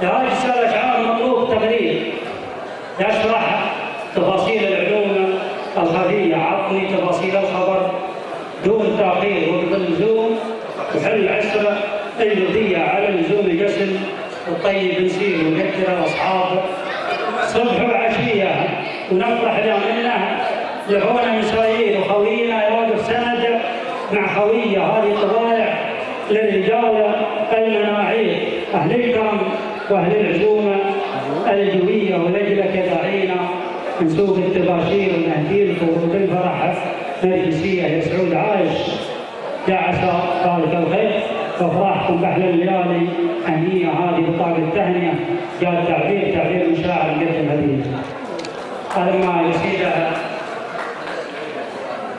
هذه الأشعار مطلوب تقرير يشرح تفاصيل العلوم الخفية، عطني تفاصيل الخبر دون تأخير وقت اللزوم، وحل عسرة البردية على لزوم الجسم، والطيب نسير ونذكر الأصحاب صبح وعشية ونفرح لأننا لعونا مسايير وخوينا يواقف سند مع خوية. هذه طبائع للرجال المناعير أهل الكرم وأهل العزومة الجوية، ولجلك داعينا من سوق التباشير ونهدي لكم بالفرح نرجسية. يا سعود عايش يا عسى ذلك الخير وافراحكم باحلى الليالي هنيه. هذه بطاقه التهنئه جاء تعبير من شاعر مقدم هديه. هذا ما يسيدها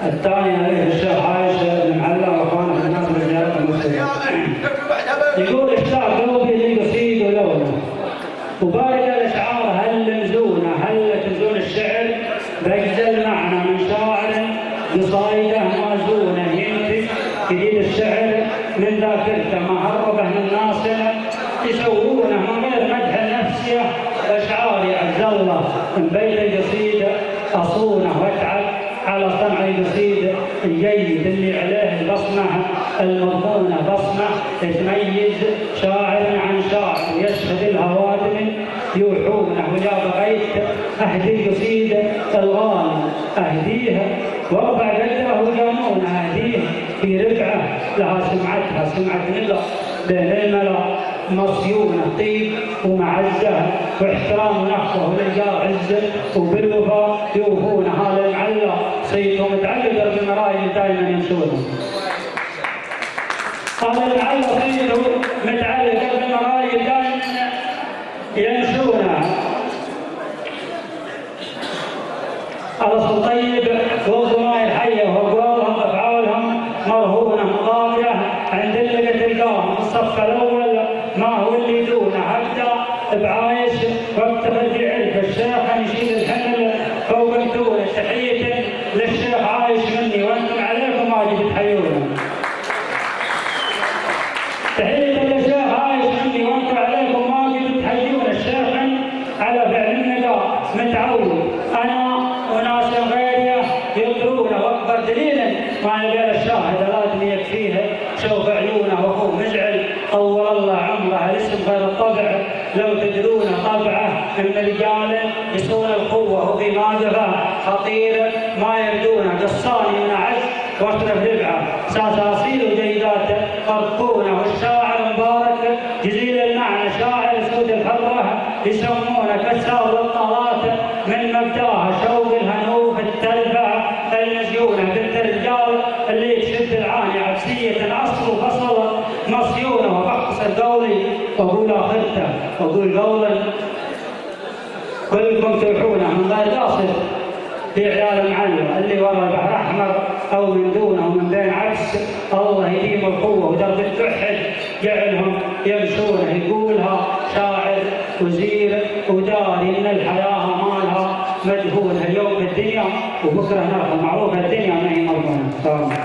الثانيه الشيخ عايش بن معلم واخوانه في الناس من زياره المسلمين. يقول اشتاق قلبي لقصيد ولونه وبارد الاشعار هل مزونه هل تمزون الشعر بجزل المعنى من شاعر قصايده مازونه ينتج جديد الشعر من ذاكرته ما هربه من ناصره يسوونه من غير مدح النفسيه. اشعاري عز الله من بين القصيده اصونه واتعب على صنع القصيده الجيد اللي عليه البصمه المضمونه بصمه تميز شاعر عن شاعر ويشهد الهواتم يوحونه. ويا بغيت اهدي القصيده الغالي اهديها واربع قدره وجانونه اهديه في رفعه لها سمعتها سمعه الله بين الملا مصيونه طيب ومعزه واحترام ونخوه ولقاء عزه وبالوفاء يوفون. هذا المعلق صيته متعلق بالمرايل دائما يمشونه. هذا المعلق صيته متعلق بالمرايل دائما يمشونه. الأصل طيب والضمائر حية وأقوالهم أفعالهم مرهونة مضافية عند اللي تلقاهم الصف الأول ما هو اللي دونه. أبدأ بعايش وافتخر في علم الشيخ يشيل الحمل فوق الدولة. تحية للشيخ عايش مني وأنتم عليكم واجب تحيونه. تحية للشيخ عايش مني وأنتم عليكم واجب تحيونه. الشيخ على فعل النداء متعود أنا وناس غيره يطرونه واكبر دليلا ما يبين الشاهد لازم يكفيه شوف عيونه وهو مزعل طول الله عمره الاسم غير الطبع لو تدرون طبعه من رجال يصون القوه وفي مادفه خطير ما يردونه. قصاني من عز واصرف ربعه ساساسيل وجيداته قرقونه. والشاعر مبارك جزيل المعنى شاعر سود الحره يسمونه كسار الطلات من مبداها شوق الهنوف التلفه المزيونه. بنت الرجال اللي تشد العاني عكسيه اصل وفصل مصيونه. وبختصر قولي واقول اخرته واقول قولا كلكم تروحونه من غير قاصد في عيال معلم اللي ورا البحر احمر او من دونه ومن بين عكس الله يديم القوه ودرب التوحد جعلهم يمشونه. يقولها شاعر وزير وداري ان الحياه مالها مدهونه. اليوم الدنيا وبكره ناخذ معروفه الدنيا ما هي مضمونه.